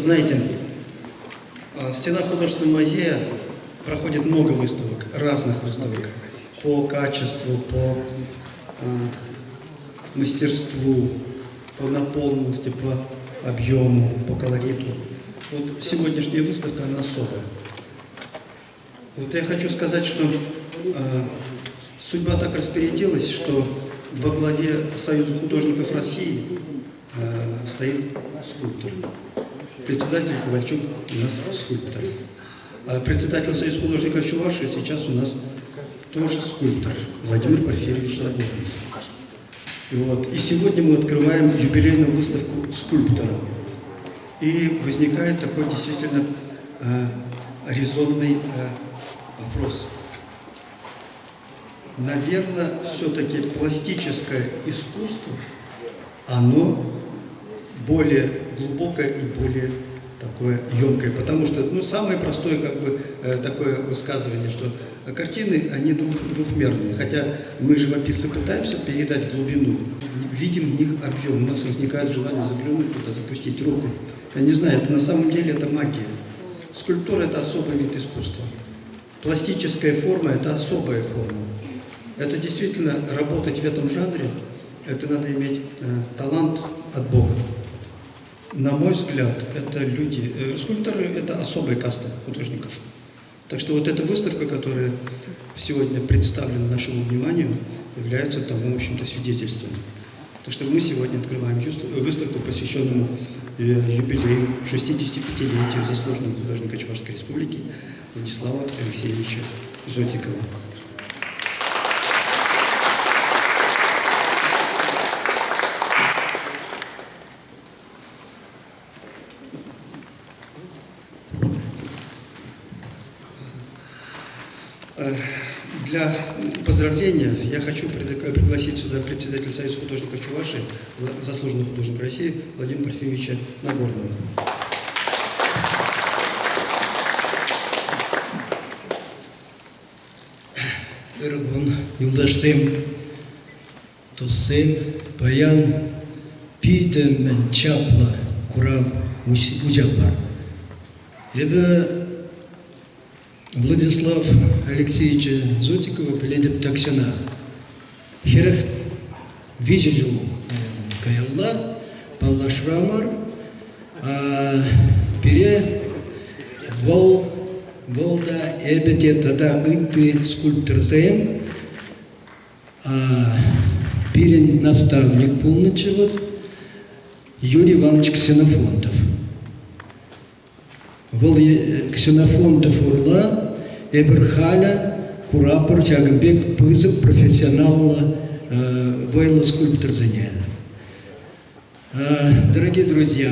знаете, в стенах художественного музея проходит много выставок, разных выставок, по качеству, по мастерству, по наполненности, по объему, по колориту. Вот сегодняшняя выставка, она особая. Вот я хочу сказать, что судьба так распорядилась, что во главе Союза художников России стоит скульптор. Председатель Ковальчук у нас скульптор. А председатель Союза художников Чувашии сейчас у нас тоже скульптор, Владимир Порфирьевич Лагунин. И сегодня мы открываем юбилейную выставку скульптора. И возникает такой действительно резонный вопрос. наверное, все-таки пластическое искусство, оно более глубокое и более такое емкое. Потому что, ну, самое простое, как бы, такое высказывание, что картины, они двухмерные. Хотя мы, живописцы, пытаемся передать глубину, видим в них объем. У нас возникает желание заглянуть туда, запустить руку. Я не знаю, это на самом деле это магия. Скульптура – это особый вид искусства. Пластическая форма – это особая форма. Это действительно работать в этом жанре, это надо иметь талант от Бога. На мой взгляд, это люди, скульпторы – это особая каста художников. Так что вот эта выставка, которая сегодня представлена нашему вниманию, является тому, в общем-то, свидетельством. Так что мы сегодня открываем выставку, посвященную юбилею 65-летию заслуженного художника Чувашской Республики Владислава Алексеевича Зотикова. Для поздравления я хочу пригласить сюда председателя Союза художников Чувашии, заслуженного художника России Владимира Парфимовича Нагорного. Эргон Юлдашсем, Туссем, Баян, Питем, Чапла, Кураб, Уджапар. Владислав Алексеевича Зотикова пиледеп таксянах. Херех вижу каялла, паллашрамар, пере волда эбеде тада итты скульптор зэм, перен наставник полночевод Юрий Иванович Ксенофонтов. Вол Ксенофонтов урла, эберхаля, курапор, тягамбек, пызык, профессионала, вейла скульпторзене. Дорогие друзья,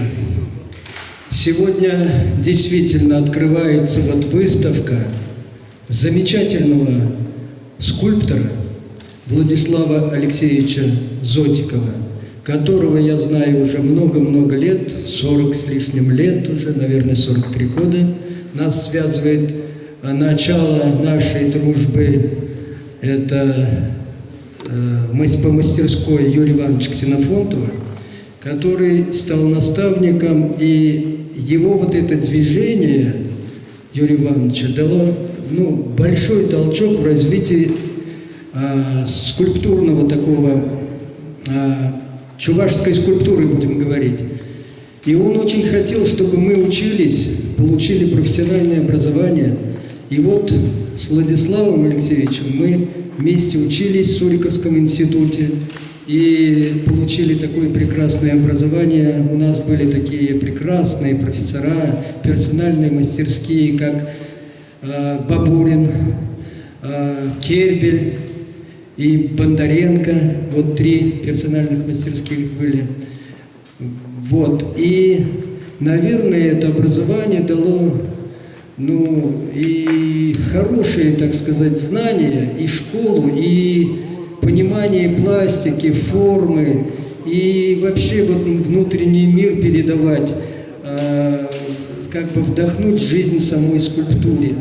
сегодня действительно открывается вот выставка замечательного скульптора Владислава Алексеевича Зотикова, которого я знаю уже много-много лет, 40 с лишним лет уже, наверное, 43 года. Нас связывает начало нашей дружбы, это по мастерской Юрия Ивановича Ксенофонтова, который стал наставником, и его вот это движение Юрия Ивановича дало большой толчок в развитии скульптурного такого чувашской скульптуры, будем говорить. И он очень хотел, чтобы мы учились, получили профессиональное образование. И вот с Владиславом Алексеевичем мы вместе учились в Суриковском институте и получили такое прекрасное образование. У нас были такие прекрасные профессора, персональные мастерские, как Бабурин, Кербель и Бондаренко, вот 3 персональных мастерских были. Вот. И, наверное, это образование дало, и хорошие, так сказать, знания, и школу, и понимание пластики, формы, и вообще вот внутренний мир передавать, как бы вдохнуть жизнь в самой скульптуре,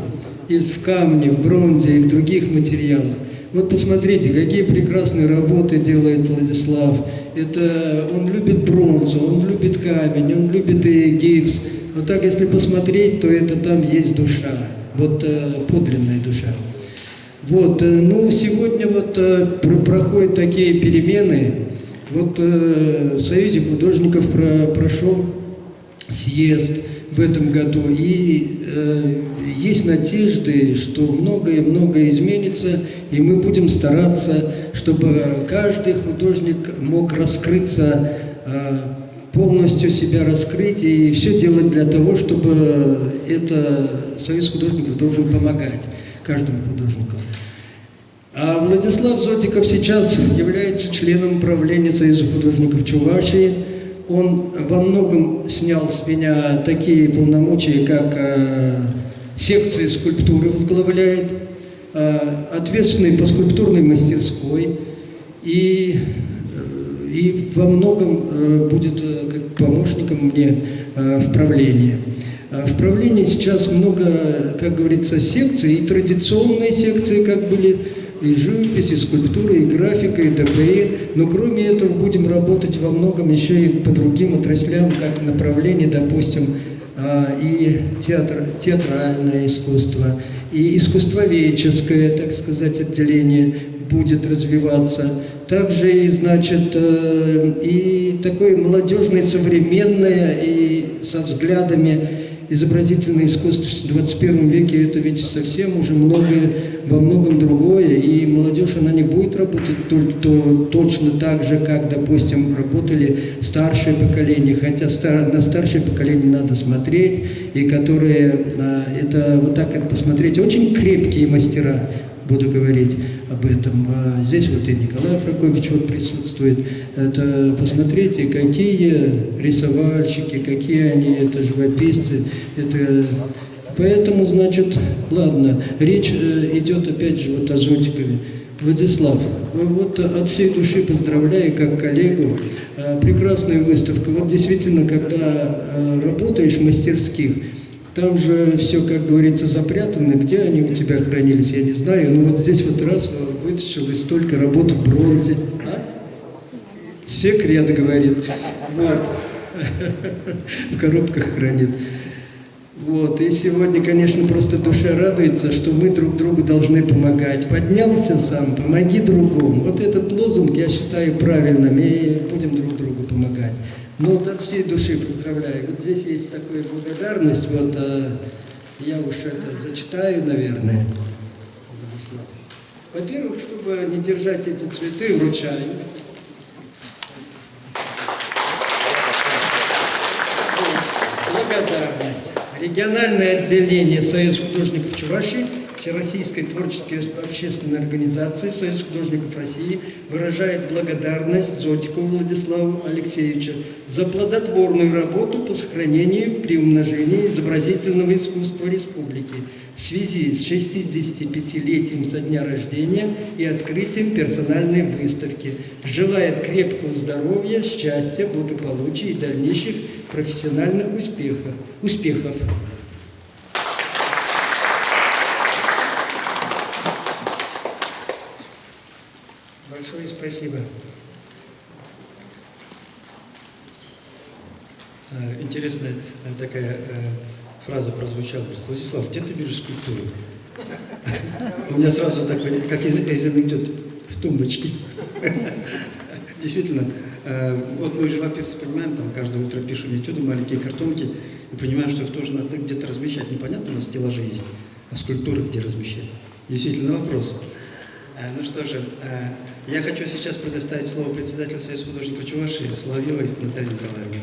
и в камне, в бронзе, и в других материалах. Вот посмотрите, какие прекрасные работы делает Владислав. Это он любит бронзу, он любит камень, он любит и гипс. Но так, если посмотреть, то это там есть душа, вот подлинная душа. Вот, сегодня вот проходят такие перемены. Вот в Союзе художников прошел съезд в этом году, и есть надежды, что многое изменится, и мы будем стараться, чтобы каждый художник мог раскрыться, полностью себя раскрыть и все делать для того, чтобы это Союз художников должен помогать каждому художнику. А Владислав Зотиков сейчас является членом правления Союза художников Чувашии. Он во многом снял с меня такие полномочия, как секции скульптуры возглавляет. ответственный по скульптурной мастерской и во многом будет как помощником мне в правлении. В правлении сейчас много, как говорится, секций, и традиционные секции, как были, и живопись, и скульптура, и графика, и ДПИ. Но кроме этого будем работать во многом еще и по другим отраслям, как направление, допустим, и театральное искусство, и искусствоведческое, так сказать, отделение будет развиваться. Также и, значит, и такое молодежное, современное, и со взглядами изобразительное искусство в 21 веке, это ведь совсем уже многое, во многом другое, и молодежь, она не будет работать точно так же, как, допустим, работали старшее поколение, хотя на старшее поколение надо смотреть, и которые, это вот так вот посмотреть, очень крепкие мастера, буду говорить об этом. Здесь вот и Николай Прокофьевич вот присутствует. Это посмотрите, какие рисовальщики, какие они, это живописцы. Это... Поэтому, значит, ладно, речь идет опять же вот о Зотикове. Владислав, вот от всей души поздравляю как коллегу. Прекрасная выставка. Вот действительно, когда работаешь в мастерских, там же все, как говорится, запрятано. Где они у тебя хранились, я не знаю. Но вот здесь вот раз вытащил и столько работ в бронзе. Секрет, говорит. Вот. В коробках хранит. Вот. И сегодня, конечно, просто душа радуется, что мы друг другу должны помогать. Поднялся сам, помоги другому. Вот этот лозунг я считаю правильным. И будем друг другу помогать. Ну, вот от всей души поздравляю. Вот здесь есть такая благодарность. Вот я уж это зачитаю, наверное. Во-первых, чтобы не держать эти цветы, вручаю. Благодарность. Региональное отделение Союза художников Чувашии, Всероссийской творческой общественной организации Союз художников России выражает благодарность Зотикову Владиславу Алексеевичу за плодотворную работу по сохранению и приумножению изобразительного искусства республики в связи с 65-летием со дня рождения и открытием персональной выставки. Желает крепкого здоровья, счастья, благополучия и дальнейших профессиональных успехов. Большое спасибо. Интересная такая фраза прозвучала. Владислав, где ты видишь скульптуру? У меня сразу так, как из анекдота, в тумбочке. Действительно, вот мы живописцы понимаем, там каждое утро пишем этюды, маленькие картонки, и понимаем, что их тоже надо где-то размещать. Непонятно, у нас стеллажи есть, а скульптуры где размещать? Действительно вопрос. Ну что же, я хочу сейчас предоставить слово председателю Союза художников Чувашии Соловьевой Наталье Николаевне.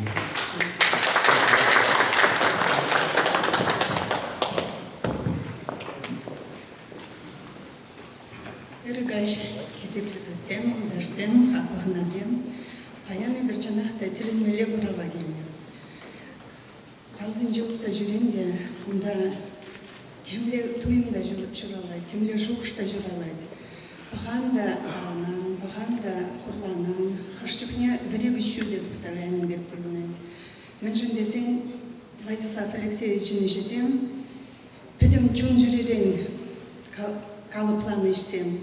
Иргаш, кизеплетесем, дарсем, хапахназем, паяны берчанах тәтілін меле бұрала келме. Салзын жылтса жүренде, онда темле туйымда жүралайды, темле жуғышта жүралайды. Бұғанда салынан, бұғанда құрланан, қыршықне вірегі шүрде тұқсалайын деп көрінеді. Мен жындесен Владислав Алексеевичін жезем, пөдім чун жүререн калыпланы ішсем,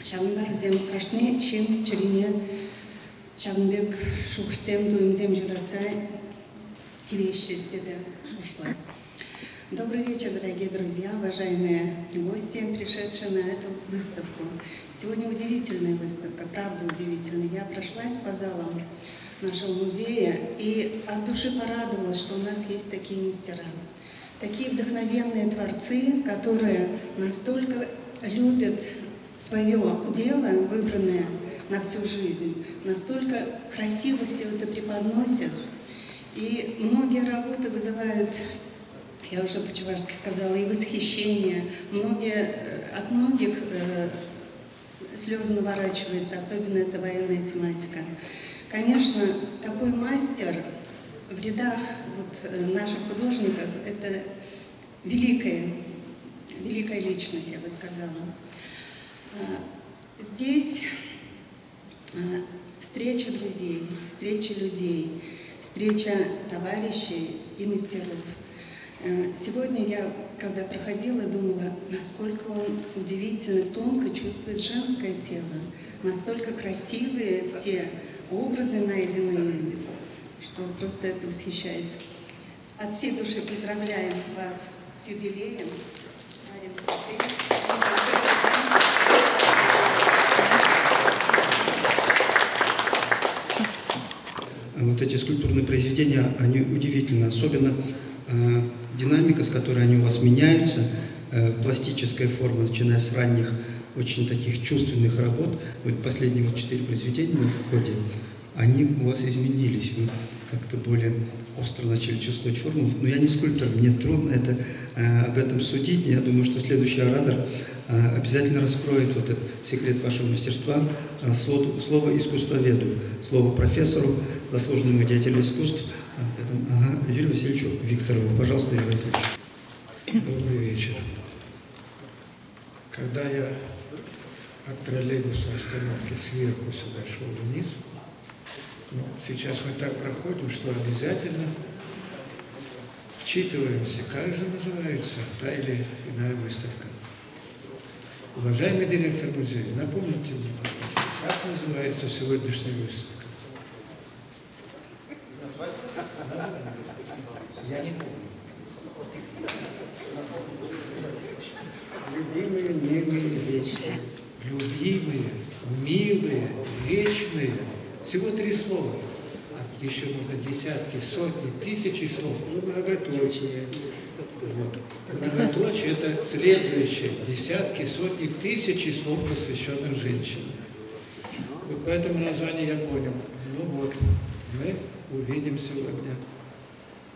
шағындар зем қашны шен чирине, шағынбек шуқшсем, дуымзем жүратса, тивейші тезе шуқшлай. Добрый вечер, дорогие друзья, уважаемые гости, пришедшие на эту выставку. Сегодня удивительная выставка, правда удивительная. Я прошлась по залам нашего музея и от души порадовалась, что у нас есть такие мастера. Такие вдохновенные творцы, которые настолько любят свое дело, выбранное на всю жизнь, настолько красиво все это преподносят. И многие работы вызывают, я уже по-чувашски сказала, и восхищение. От многих слезы наворачиваются, особенно это военная тематика. Конечно, такой мастер в рядах наших художников – это великая великая личность, я бы сказала. Здесь встреча друзей, встреча людей, встреча товарищей и мастеров. Сегодня я, когда проходила, думала, насколько он удивительно тонко чувствует женское тело, настолько красивые все образы найденные, что просто это восхищаюсь. От всей души поздравляем вас с юбилеем. Вот эти скульптурные произведения, они удивительны, особенно динамика, с которой они у вас меняются, пластическая форма, начиная с ранних, очень таких чувственных работ. Вот последние 4 произведения в ходе, они у вас изменились, вы как-то более остро начали чувствовать форму. Но я не скульптор, мне трудно об этом судить. Я думаю, что следующий оратор обязательно раскроет вот этот секрет вашего мастерства. Слово искусствоведу, слово профессору, заслуженному деятелю искусств Юрию Васильевичу Викторову. Пожалуйста, Юрий Васильевич. Добрый вечер. Когда я от троллейбуса остановки сверху сюда шел вниз, сейчас мы так проходим, что обязательно вчитываемся, как же называется та или иная выставка. Уважаемый директор музея, напомните мне, как называется сегодняшняя выставка? Я не помню. Любимые, милые, вечные. Любимые, милые, вечные. Всего 3 слова. А еще можно десятки, сотни, тысячи слов. Многоточие. Вот. Многоточие – это следующее. Десятки, сотни, тысячи слов, посвященных женщине. Вот по этому названию я понял. Ну вот, мы увидим сегодня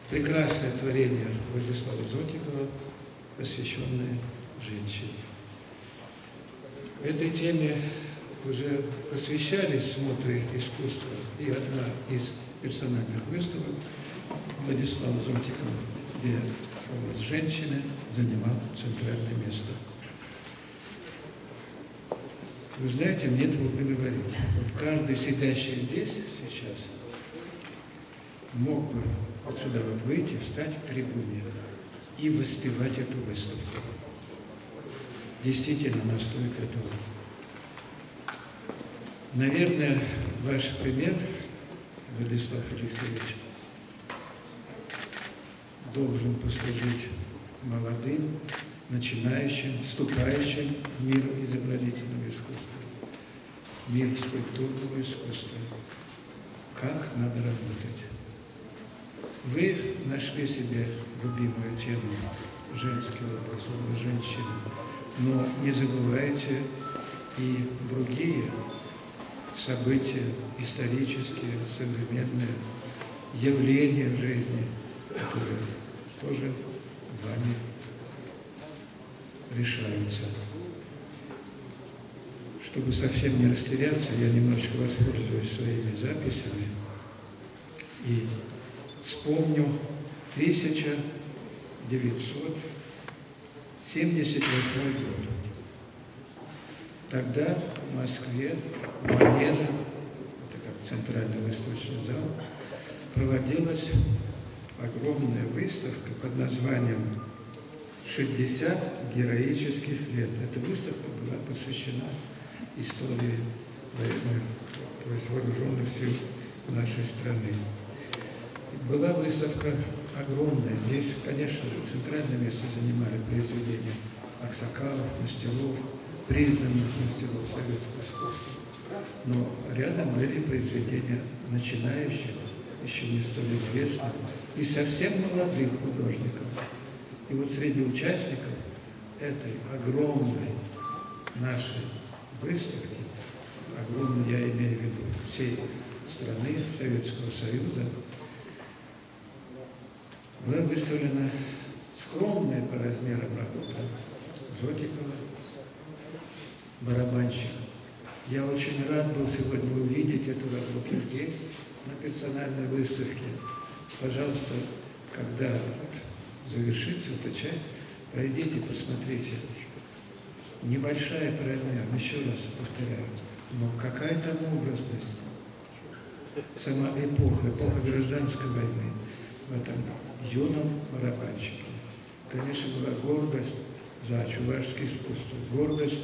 прекрасное творение Владислава Зотикова, посвященное женщине. Этой теме уже посвящались смотры искусства, и одна из персональных выставок Владислава Зотикова, где образ женщины занимал центральное место. Вы знаете, мне трудно говорить. Вот каждый сидящий здесь сейчас мог бы отсюда вот выйти, встать к трибуне и воспевать эту выставку. Действительно, она стоит этого. Наверное, ваш пример, Владислав Алексеевич, должен послужить молодым, начинающим, вступающим в мир изобразительного искусства, мир скульптурного искусства. Как надо работать? Вы нашли себе любимую тему женский образ, образ женщины, но не забывайте и другие события, исторические, современные явления в жизни, которые тоже вами решаются. Чтобы совсем не растеряться, я немножечко воспользуюсь своими записями и вспомню 1978 год. Тогда в Москве, в Манеже, это как центральный выставочный зал, проводилась огромная выставка под названием «60 героических лет». Эта выставка была посвящена истории вооруженных сил нашей страны. Была выставка огромная. Здесь, конечно же, центральное место занимали произведения Аксакалов, мастеров, признанных мастеров советского искусства. Но рядом были произведения начинающих, еще не столь известных, и совсем молодых художников. И вот среди участников этой огромной нашей выставки, огромной, я имею в виду всей страны, Советского Союза, была выставлена скромная по размерам работа Зотикова, барабанщик. Я очень рад был сегодня увидеть эту работу здесь, на персональной выставке. Пожалуйста, когда завершится эта часть, Пройдите, посмотрите. Небольшая по размеру, еще раз повторяю, но какая там образность. Сама эпоха гражданской войны в этом юном барабанщике. Конечно, была гордость за чувашское искусство, гордость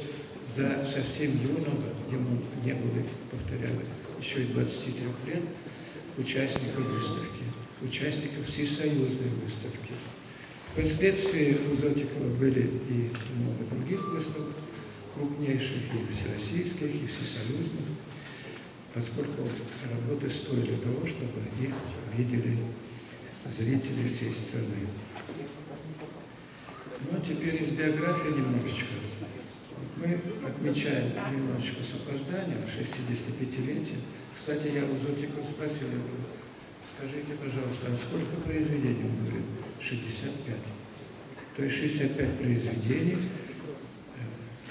за совсем юного, ему не было, повторяю, еще и 23 лет, участников выставки, участников всесоюзной выставки. Впоследствии у Зотикова были и много других выставок, крупнейших, и всероссийских, и всесоюзных, поскольку работы стоили того, чтобы их видели зрители всей страны. Ну, а теперь из биографии немножечко. Мы отмечаем немножечко с опозданием 65-летие. Кстати, я у Зотикова спросил его, скажите, пожалуйста, а сколько произведений? Он говорит, 65. То есть 65 произведений,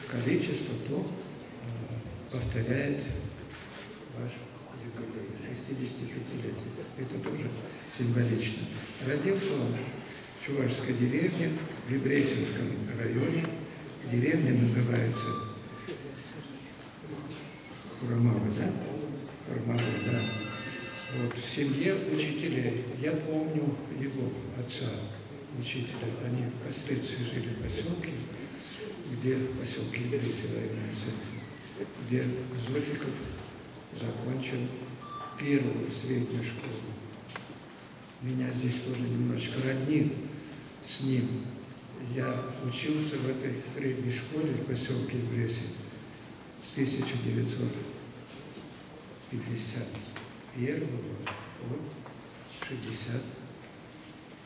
количество то повторяет ваш юбилей, 65-летие. Это тоже символично. Родился он в чувашской деревне, в Лебресинском районе. Деревня называется Хурмавы, да? Хурмавы, да. Вот, в семье учителей. Я помню его отца, учителя. Они впоследствии жили в поселке, где в поселке Лебресин, районный центр, где Зотиков закончил первую среднюю школу. Меня здесь тоже немножечко роднит с ним. Я учился в этой средней школе в поселке Лебресин с 1951 по 60,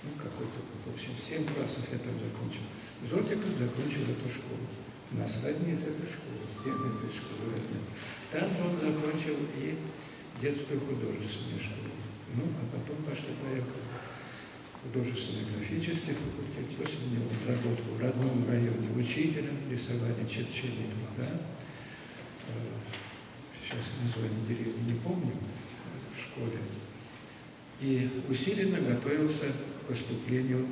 ну какой-то, в общем, 7 классов я там закончил. Зотиков закончил эту школу. Нас роднит эта школа, стены этой школы роднит. Там же он закончил и детскую художественную школу. Ну, а потом пошло-поехало. Художественно-графический факультет. После него он работал в родном районе учителем рисования черчения труда. Сейчас название деревни не помню, в школе. И усиленно готовился к поступлению в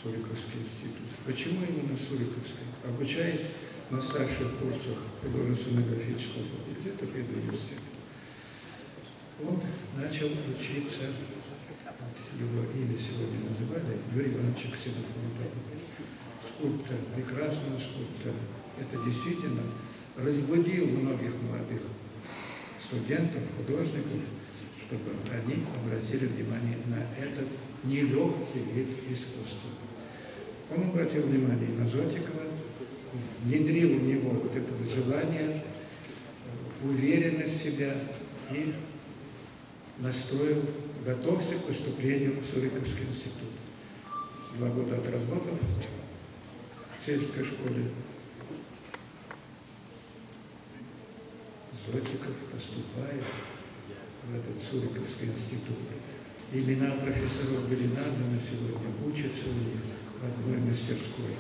Суриковский институт. Почему именно Суриковский? Обучаясь на старших курсах художественно-графического факультета педуниверситета, он начал учиться, его имя сегодня называли, Юрий Иванович Ксенофонтов, скульптор, прекрасный скульптор. Это действительно разбудил многих молодых студентов, художников, чтобы они обратили внимание на этот нелегкий вид искусства. Он обратил внимание на Зотикова, внедрил в него вот это вот желание, уверенность в себя и настроил, готовься к поступлению в Суриковский институт. 2 года отработав в сельской школе, Зотиков поступает в этот Суриковский институт. Имена профессоров были названы сегодня, учатся у них в одной мастерской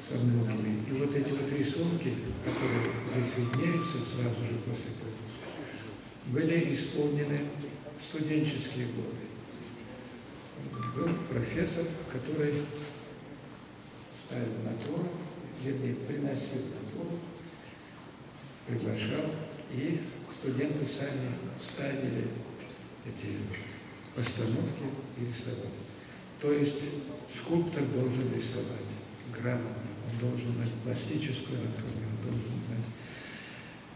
со многими. И вот эти вот рисунки, которые здесь виднеются сразу же после выпуска, были исполнены в студенческие годы. Был профессор, который ставил натуру, вернее, приносил натуру, приглашал, и студенты сами ставили эти постановки и рисовали. То есть скульптор должен рисовать грамотно, он должен знать пластическую анатомию, он должен знать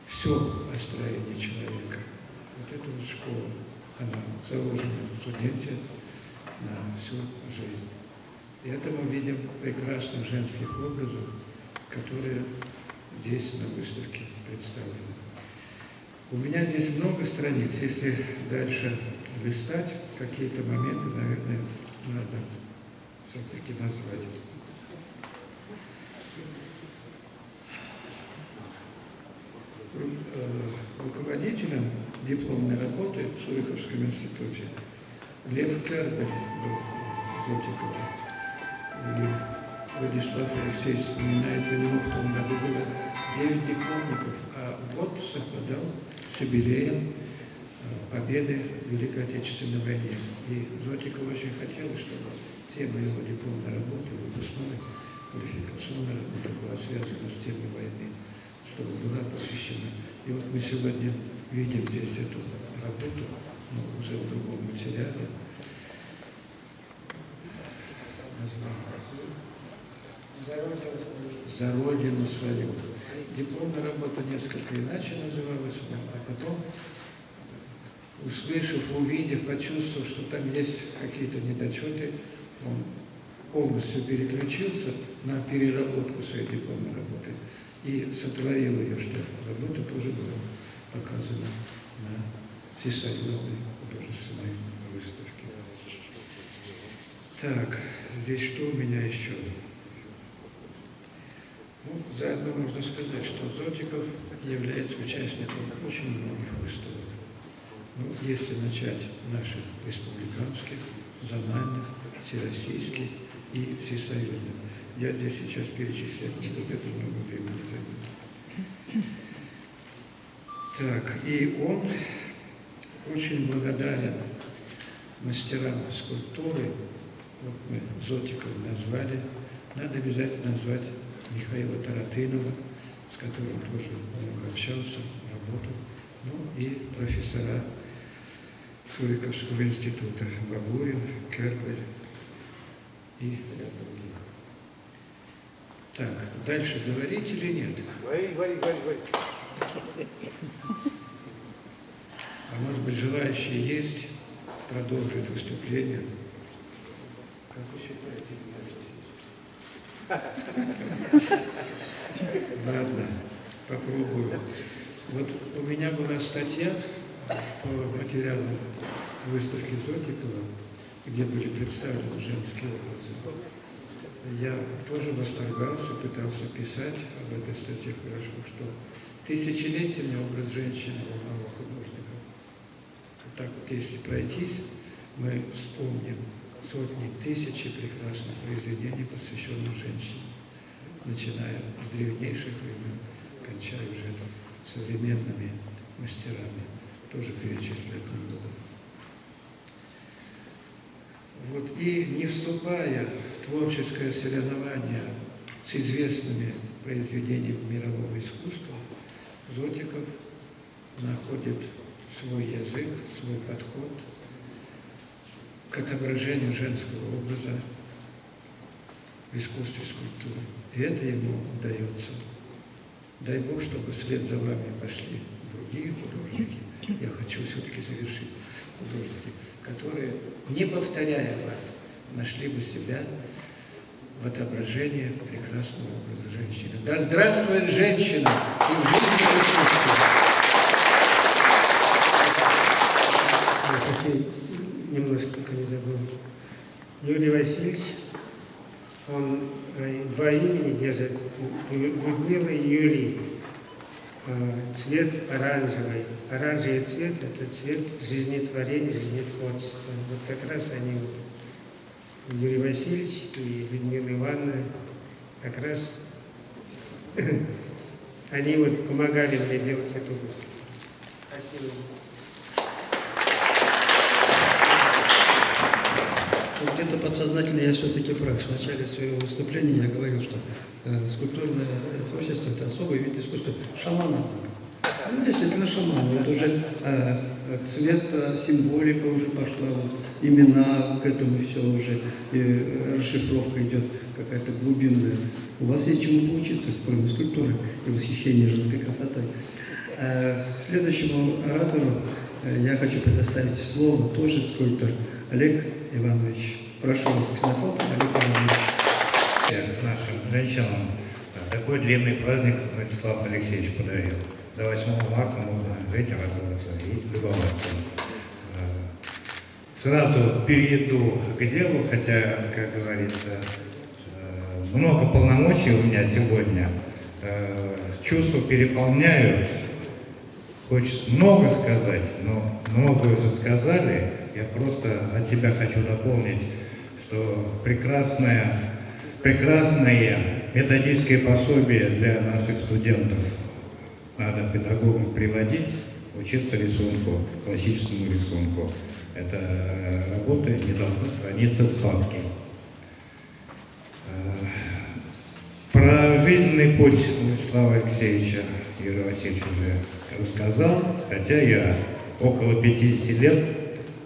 все о строении человека. Вот эта вот школа, она заложена в студенте на всю жизнь. И это мы видим в прекрасных женских образах, которые здесь на выставке представлены. У меня здесь много страниц. Если дальше листать, какие-то моменты, наверное, надо все-таки назвать. Руководителем дипломной работы в Суриковском институте Лев Кербель был Зотиков. И Владислав Алексеевич вспоминает, ему в том году было 9 дипломников, а год совпадал с юбилеем победы в Великой Отечественной войне. И Зотиков очень хотел, чтобы тема его дипломной работы, выпускной, квалификационной работы была связана с темой войны, чтобы была посвящена. И вот мы сегодня видим здесь эту работу, но уже в другом материале. За Родину свою. Дипломная работа несколько иначе называлась, а потом, услышав, увидев, почувствовав, что там есть какие-то недочеты, он полностью переключился на переработку своей дипломной работы и сотворил ее, что работа тоже была показана на всесоюзной художественной выставке. Так, здесь что у меня еще? Ну, заодно можно сказать, что Зотиков является участником очень многих выставок. Ну, если начать наших республиканских, зональных, всероссийских и всесоюзных. Я здесь сейчас перечислять не буду, это много времени займет. Так, и он очень благодарен мастерам скульптуры. Вот мы Зотиков назвали, надо обязательно назвать Михаила Таратынова, с которым тоже много общался, работал, ну и профессора Шуриковского института Бабурин, Керпель и ряд других. Так, дальше говорить или нет? Говори. А может быть, желающие есть продолжить выступление? Как вы считаете, Ладно, попробую. Вот у меня была статья по материалу выставки Зотикова, где были представлены женские образы. Я тоже восторгался, пытался писать об этой статье хорошо, что тысячелетиями образ женщины волновал художников. Так вот, если пройтись, мы вспомним сотни, тысячи прекрасных произведений, посвященных женщине, начиная с древнейших времен, кончая уже современными мастерами, тоже перечислять не буду. Вот, и не вступая в творческое соревнование с известными произведениями мирового искусства, Зотиков находит свой язык, свой подход к отображению женского образа в искусстве скульптуры. И это ему удается. Дай Бог, чтобы вслед за вами пошли другие художники. Я хочу все-таки завершить. Художники, которые, не повторяя вас, нашли бы себя в отображении прекрасного образа женщины. Да здравствует женщина и в жизни искусства! Немножко не забыл. Юрий Васильевич, он два имени держит, Людмила и Юрий. Цвет оранжевый. Оранжевый цвет – это цвет жизнетворения, жизнетворчества. Вот как раз они, Юрий Васильевич и Людмила Ивановна, как раз они вот помогали мне делать эту выставку. Спасибо. Где-то подсознательно я все-таки прав. В начале своего выступления я говорил, что скульптурное творчество – это особый вид искусства. Шамана. Ну, действительно шаман. Вот уже цвет, символика уже пошла, вот, имена к этому все уже, и расшифровка идет какая-то глубинная. У вас есть чему поучиться, кроме скульптуры и восхищения женской красотой. Следующему оратору я хочу предоставить слово, тоже скульптор, Олег Иванович. Прошу вас, ксенофотов, Олег Иванович. Нашим женщинам такой длинный праздник Владислав Алексеевич подарил. До 8 марта можно этим радоваться и любоваться. Сразу перейду к делу, хотя, как говорится, много полномочий у меня сегодня. Чувства переполняют. Хочется много сказать, но много уже сказали. Я просто от себя хочу дополнить, что прекрасное методическое пособие для наших студентов надо педагогам приводить, учиться рисунку, классическому рисунку. Эта работа не должна храниться в папке. Про жизненный путь Владислава Алексеевича Юрий Васильевич уже рассказал, хотя я около 50 лет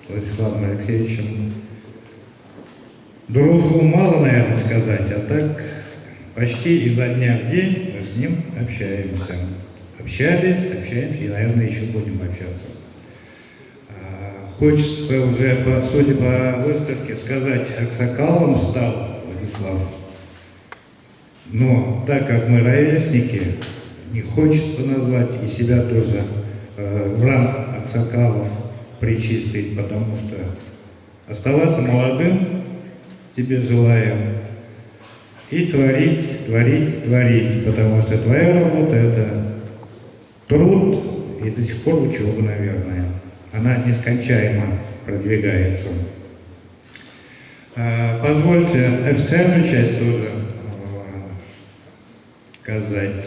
с Владиславом Алексеевичем дружил, мало, наверное, сказать, а так почти изо дня в день мы с ним общаемся. Общались, общаемся и, наверное, еще будем общаться. Хочется уже, судя по выставке, сказать, аксакалом стал Владислав. Но так как мы ровесники, не хочется назвать и себя тоже в ранг аксакалов причислить, потому что оставаться молодым тебе желаем и творить, творить, творить, потому что твоя работа — это труд и до сих пор учеба, наверное. Она нескончаемо продвигается. Позвольте официальную часть тоже сказать.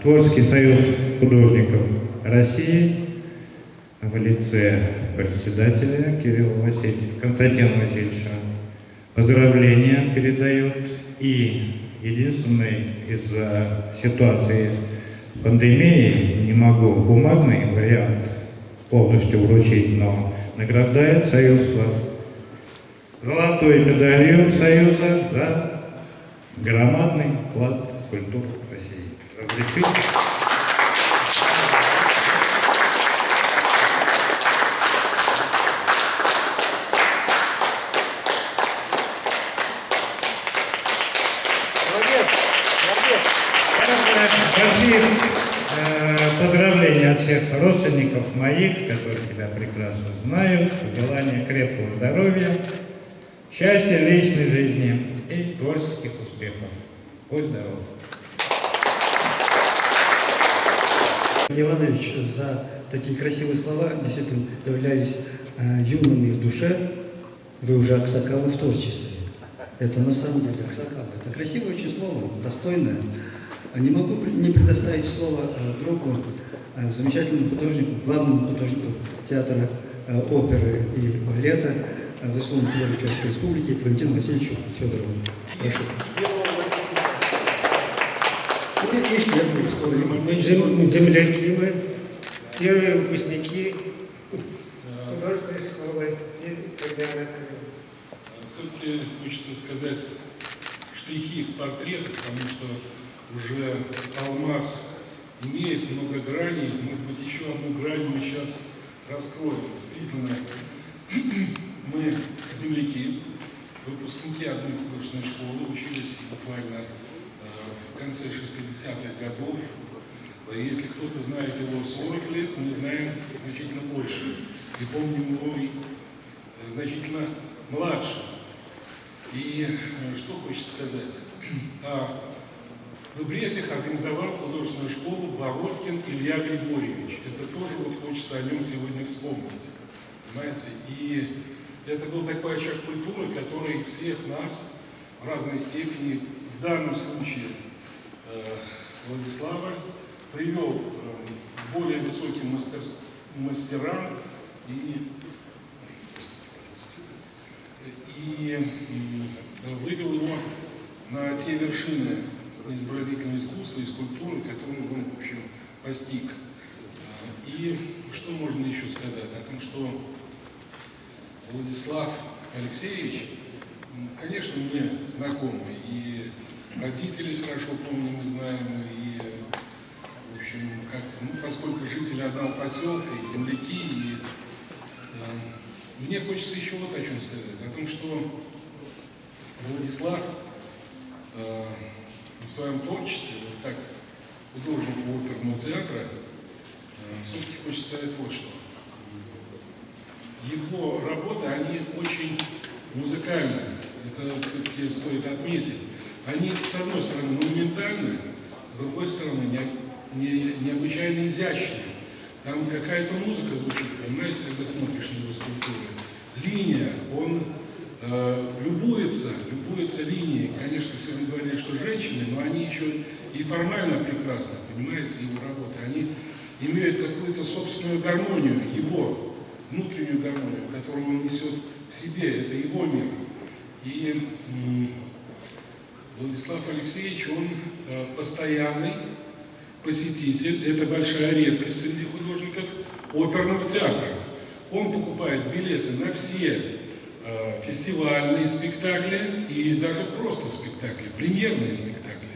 Творческий союз художников России в лице председателя Константина Васильевича поздравления передает. И единственное, из-за ситуации пандемии не могу бумажный вариант полностью вручить, но награждает Союз вас золотой медалью Союза за громадный вклад в культуру России. Разрешите? Большие поздравления от всех родственников моих, которые тебя прекрасно знают, желания крепкого здоровья, счастья личной жизни и творческих успехов. Будь здоров. Иванович, за такие красивые слова, действительно являлись юными в душе. Вы уже аксакалы в творчестве. Это на самом деле аксакалы. Это красивое очень слово, достойное. Не могу не предоставить слово другу, замечательному художнику, главному художнику театра, оперы и балета, заслуженному художнику Чувашской Республики Валентину Васильевичу Федорову. Прошу. Мы земляки, мы первые выпускники художественной школы и так далее. Все-таки хочется сказать штрихи их портрета, потому что уже алмаз имеет много граней. Может быть, еще одну грань мы сейчас раскроем. Действительно, мы земляки, выпускники одной художественной школы, учились буквально в конце 60-х годов. Если кто-то знает его 40 лет, мы знаем значительно больше. И помним его значительно младше. И что хочется сказать? В Бресях организовал художественную школу Бородкин Илья Григорьевич. Это тоже вот хочется о нем сегодня вспомнить. Понимаете? И это был такой очаг культуры, который всех нас в разной степени, в данном случае Владислава, привел к более высоким мастерам и вывел его на те вершины изобразительного искусства и скульптуры, которую он, в общем, постиг. И что можно еще сказать? О том, что Владислав Алексеевич, конечно, мне знакомый, и родители хорошо помним и знаем, и, в общем, как, поскольку жители одного поселка, и земляки, и мне хочется еще вот о чем сказать. О том, что Владислав в своем творчестве, вот как художник оперного театра, все-таки хочется сказать вот что. Его работы, они очень музыкальны, это все-таки стоит отметить. Они, с одной стороны, монументальны, с другой стороны, необычайно изящны. Там какая-то музыка звучит, понимаете, когда смотришь на его скульптуры. Линия, он любуется линией. Конечно, сегодня говорили, что женщины, но они еще и формально прекрасны, понимаете, его работы. Они имеют какую-то собственную гармонию, его внутреннюю гармонию, которую он несет в себе, это его мир. И Владислав Алексеевич, он постоянный посетитель, это большая редкость среди художников, оперного театра. Он покупает билеты на все фестивальные спектакли и даже просто спектакли, премьерные спектакли.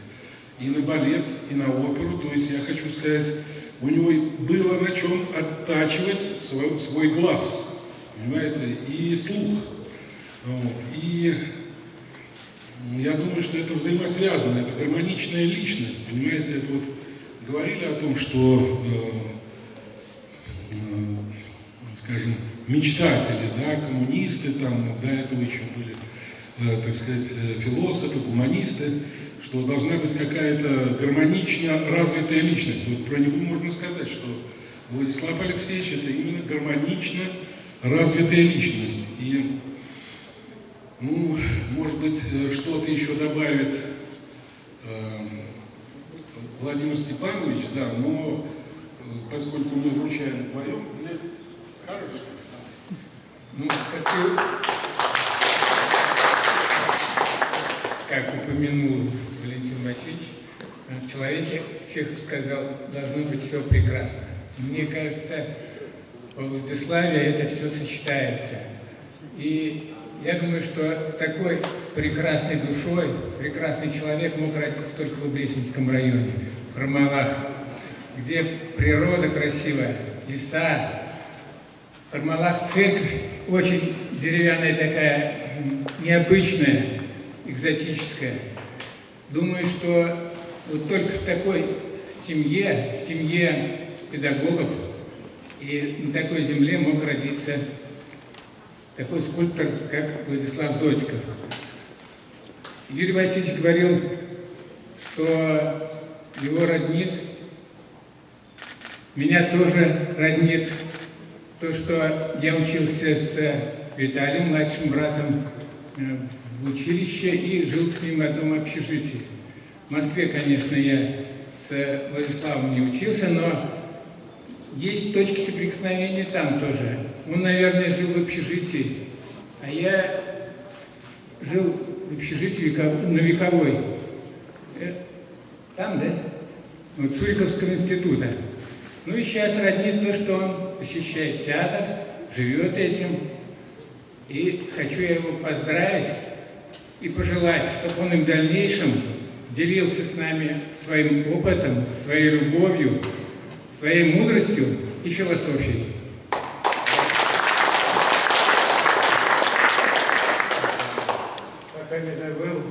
И на балет, и на оперу. То есть я хочу сказать, у него было на чем оттачивать свой глаз, понимаете, и слух. Вот. И я думаю, что это взаимосвязано, это гармоничная личность, понимаете, это вот говорили о том, что, скажем, мечтатели, да, коммунисты, там, до этого еще были, так сказать, философы, гуманисты, что должна быть какая-то гармонично развитая личность. Вот про него можно сказать, что Владислав Алексеевич – это именно гармонично развитая личность. И, ну, может быть, что-то еще добавит Владимир Степанович, да, но поскольку мы вручаем вдвоем, скажешь? Ну, как упомянул Валентин Васильевич, в человеке, Чехов сказал, должно быть все прекрасно. Мне кажется, во Владиславе это все сочетается. И я думаю, что такой прекрасной душой, прекрасный человек мог родиться только в Облесинском районе, в Хармалах, где природа красивая, леса. В Хармалах церковь очень деревянная такая, необычная, экзотическая. Думаю, что вот только в такой семье педагогов и на такой земле мог родиться такой скульптор, как Владислав Зотиков. Юрий Васильевич говорил, что его роднит, меня тоже роднит то, что я учился с Виталием, младшим братом, в училище и жил с ним в одном общежитии. В Москве, конечно, я с Владиславом не учился, но есть точки соприкосновения там тоже. Он, наверное, жил в общежитии, а я жил в общежитии на Вековой. Там, да? Вот, Суриковского института. Ну и сейчас роднит то, что он посещает театр, живет этим. И хочу я его поздравить и пожелать, чтобы он и в дальнейшем делился с нами своим опытом, своей любовью, своей мудростью и философией. Пока не забыл,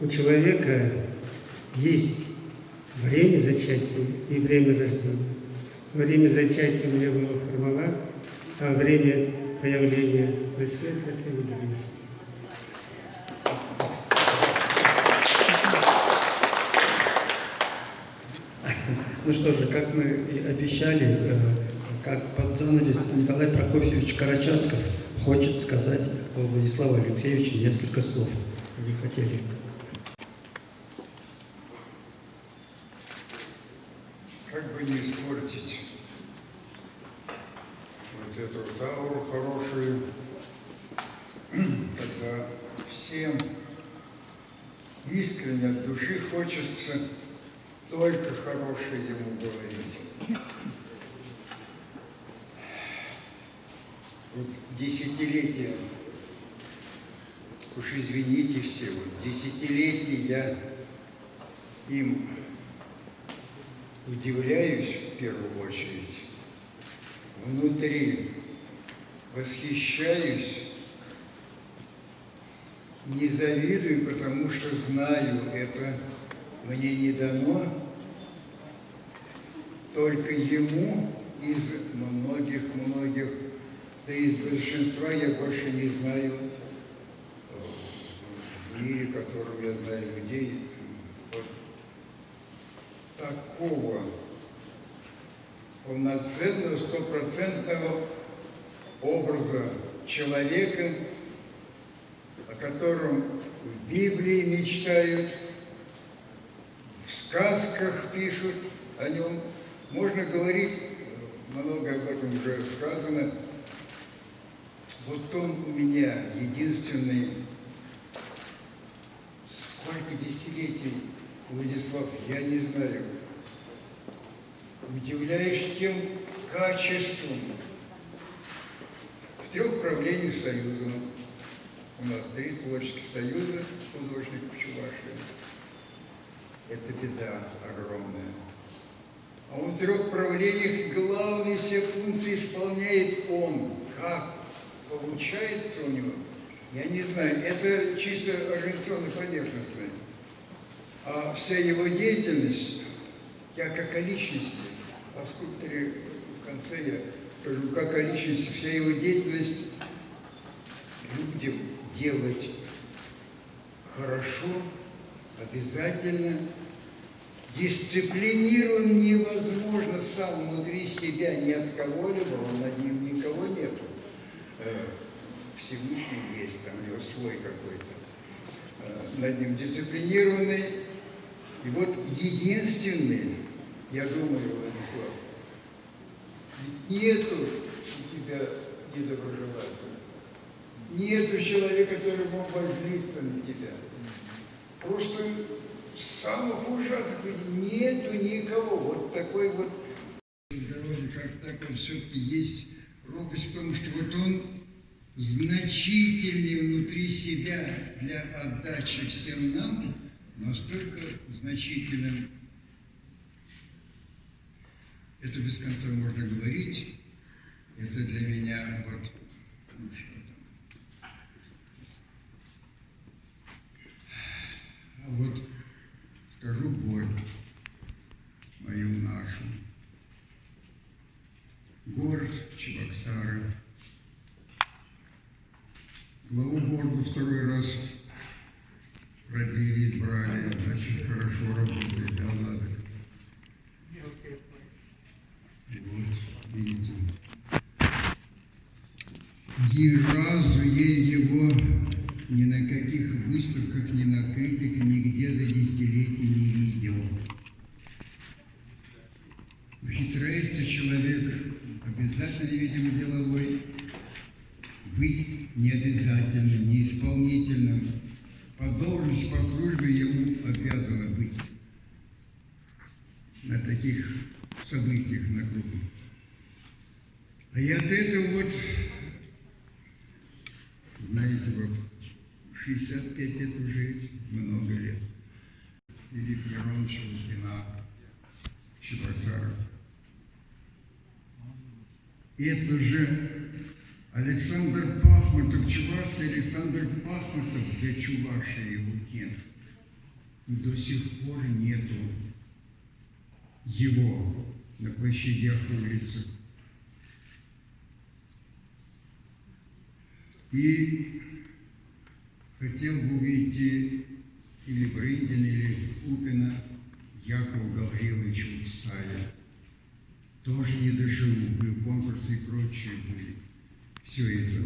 у человека есть время зачатия и время рождения. Время зачатия у меня было в Хармалах, а время появления на свет – это Идрис. Ну что же, как мы и обещали, как под занавес Николай Прокофьевич Карачасков хочет сказать о Владиславе Алексеевиче несколько слов. Вы хотели. Как бы не испортить вот эту вот ауру хорошую, когда всем искренне от души хочется только хорошее ему говорить. Вот десятилетия, уж извините все, вот десятилетия я им удивляюсь в первую очередь, внутри восхищаюсь, не завидую, потому что знаю, это мне не дано, только ему из многих, да из большинства я больше не знаю в мире, в котором я знаю людей, вот такого полноценного, стопроцентного образа человека, о котором в Библии мечтают, в сказках пишут о нем. Можно говорить, много об этом уже сказано. Вот он у меня единственный, Владислав, я не знаю, удивляешь тем качеством. В 3 правлениях Союза, у нас 3 творческих союза художников Чувашии. Это беда огромная. А он в 3 правлениях главные все функции исполняет он. Как получается у него, я не знаю, это чисто организационно-поверхностное. А вся его деятельность, я как о личности, о скульпторе в конце я скажу, как о личности, вся его деятельность людям делать хорошо, обязательно, дисциплинирован невозможно сам внутри себя, ни от кого-либо, над ним никого нет. Всевышний есть, там у него свой какой-то. Над ним дисциплинированный. И вот единственный, я думаю, Владислав, нету у тебя недоброжелателя, нету человека, который мог возлиться на тебя. Просто самых ужасных людей нету никого. Вот такой вот здоровье, как так, он все-таки есть робость в том, что вот он значительный внутри себя для отдачи всем нам, настолько значительным. Это без конца можно говорить. Это для меня вот... А вот скажу боль мою нашу. Город Чебоксары. Главу города 2-й раз пробили, избрали, значит, хорошо работает, да ладно. Вот, видите. Ни разу я его ни на каких выставках, ни на открытых, нигде за десятилетия не видел. Ухитряется человек, обязательно, видимо, деловой, быть необязательным, неисполнительным. По должности, по службе ему обязано быть на таких событиях, на крупных. А я от этого вот, знаете, вот 65 лет уже, много лет. Филипп Миронович Лукина, Чебоксаров. Это же Александр Пахмутов, чувашский Александр Пахмутов для Чувашии Лукин. И до сих пор нету его на площадях, улицах. И хотел бы увидеть или Брындина, или Купина Якова Гавриловича Усая. Тоже не доживу, были конкурсы и прочее были. Все это.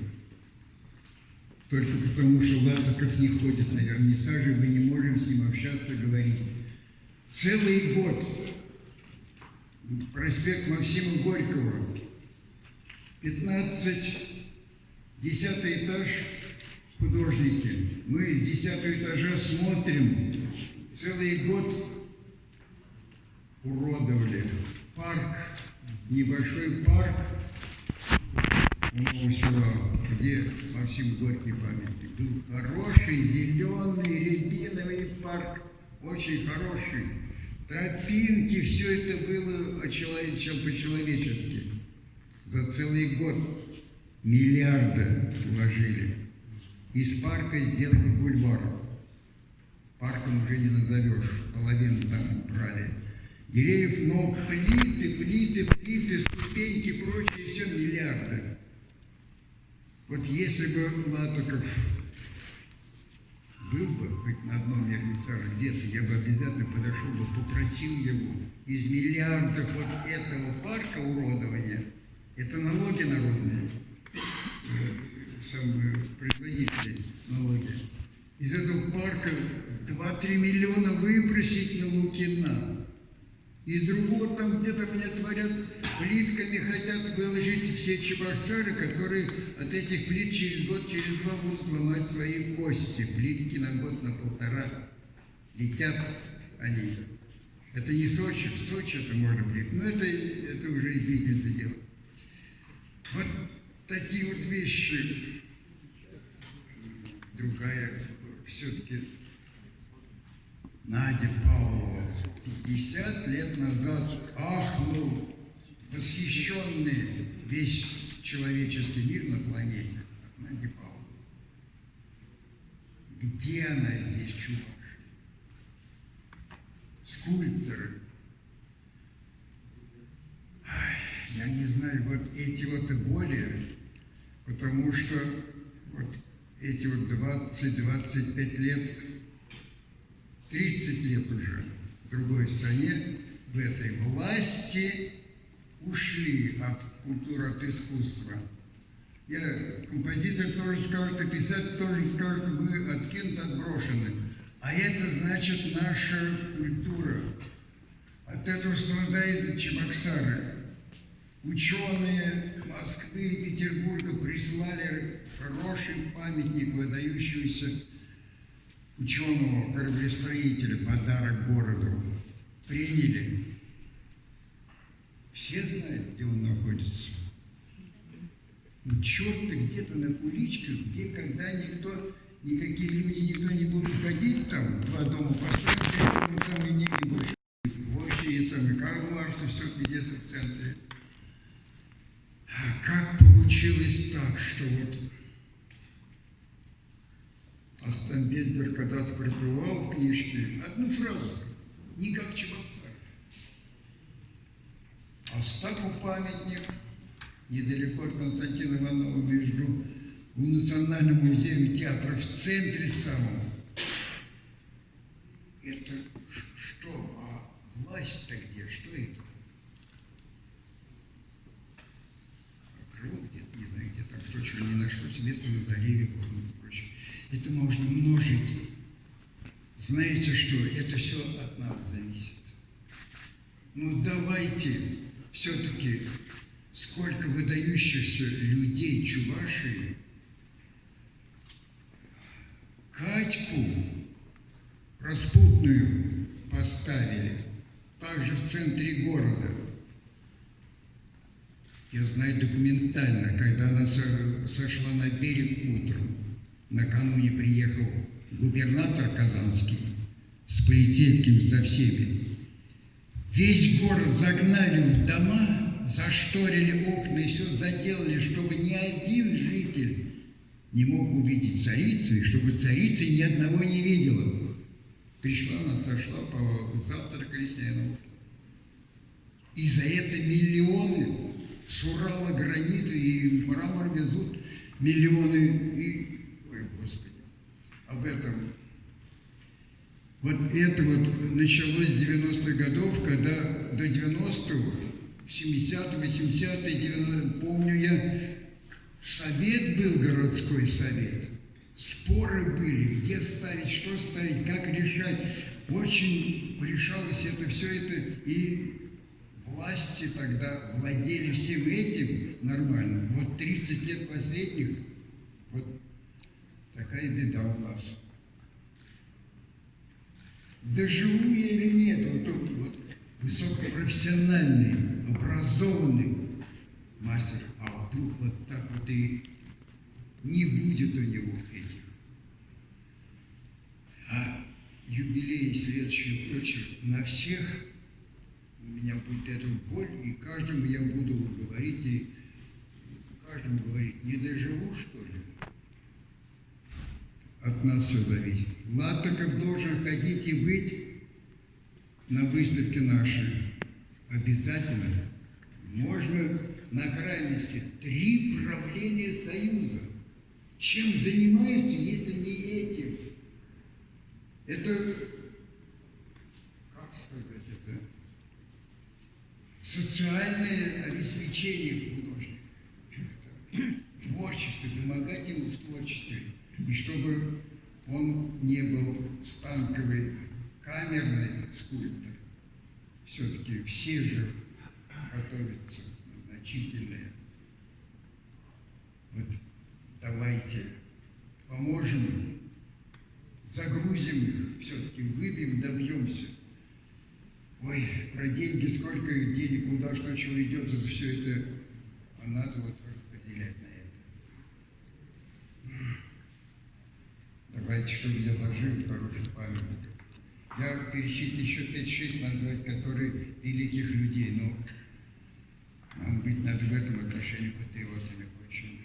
Только потому, что Латыков не ходит на вернисажи, мы не можем с ним общаться, говорить. Целый год. Проспект Максима Горького. 15, 10-й этаж, художники. Мы с 10-го этажа смотрим. Целый год уродовали. Парк, небольшой парк у нового села, где Максим Горький памятник. Был хороший, зеленый, рябиновый парк, очень хороший. Тропинки, все это было по-человечески. За целый год миллиарды вложили. Из парка сделали бульвар. Парком уже не назовешь, половину там брали. Деревьев много, плиты, ступеньки, прочее, все миллиарды. Вот если бы Латыков был бы хоть на одном вернисаже где-то, я бы обязательно подошел бы, попросил его из миллиардов вот этого парка уродования, это налоги народные, самые производители налоги, из этого парка 2-3 миллиона выбросить на Лукина. Из другого там где-то меня творят, плитками хотят выложить все Чебоксары, которые от этих плит через год, через 2 будут ломать свои кости. Плитки на год, на 1,5 летят они. Это не Сочи, в Сочи это можно приехать, но это уже и бизнес дело. Вот такие вот вещи. Другая, все-таки Надя Павлова 50 лет назад ахнул, восхищенный весь человеческий мир на планете от Нади Павловой. Где она здесь, чувак? Скульпторы. Я не знаю, вот эти вот боли, потому что вот эти вот 20-25 лет, 30 лет уже в другой стране, в этой власти ушли от культуры, от искусства. Композитор тоже скажет, и писатель тоже скажет, мы откинуты, отброшены. А это значит наша культура. От этого страдают Чебоксары. Ученые Москвы и Петербурга прислали хороший памятник, выдающийся ученого кораблестроителя, подарок городу. Приняли. Все знают, где он находится. Ну, черт-то где-то на куличках, где, когда никакие люди, никто не будет ходить там, два дома построить, там и нигде больше. Вообще и самый Карл Маркс, все где-то в центре. А как получилось так, что вот Астамбендер когда-то припевал в книжке одну фразу сказал, не как Чебоксар. Остапу памятник недалеко от Константина Иванова между Национальным музеем театра в центре самом. Это что? А власть-то где? Что это? Крыло где-то, не знаю, где там точно не нашлось место на заливе, и прочее. Это можно множить. Знаете что? Это все от нас зависит. Ну давайте все-таки сколько выдающихся людей Чувашии Катьку распутную поставили, также в центре города. Я знаю документально, когда она сошла на берег утром, накануне приехал губернатор Казанский с полицейским со всеми. Весь город загнали в дома, зашторили окна и все заделали, чтобы ни один житель не мог увидеть царицу, и чтобы царица ни одного не видела. Пришла она, сошла, завтракали с ней. И за это миллионы с Урала гранита и мрамор везут миллионы. И, ой, Господи, об этом. Вот это вот началось с 90-х годов, когда до 90-х, 70-х, 80-х, 90-х, помню я, совет был, городской совет. Споры были, где ставить, что ставить, как решать. Очень решалось это все это, и власти тогда владели всем этим нормально. Вот 30 лет последних, вот такая беда у нас. Доживу я или нет, вот высокопрофессиональный, образованный мастер, а вдруг вот так вот и не будет у него этих. А юбилеи следующие и прочее, на всех у меня будет эта боль, и каждому я буду говорить, и каждому говорить, не доживу, что ли? От нас все зависит. Латоков должен ходить и быть на выставке нашей. Обязательно. Можно на крайности 3 правления Союза. Чем занимаются, если не этим? Это, как сказать, это социальное обеспечение художника. Творчество, помогать ему в творчестве. И чтобы он не был станковый, камерный скульптор. Все-таки все же готовятся на значительное. Вот давайте поможем им, загрузим их, все-таки выбьем, добьемся. ой, про деньги, сколько денег, куда что чего идет, это все это надо вот распределять на это. Давайте, чтобы я дожил до хороших памятников. Я перечислю еще 5-6 назвать, которые великих людей, но нам быть надо в этом отношении патриотами очень.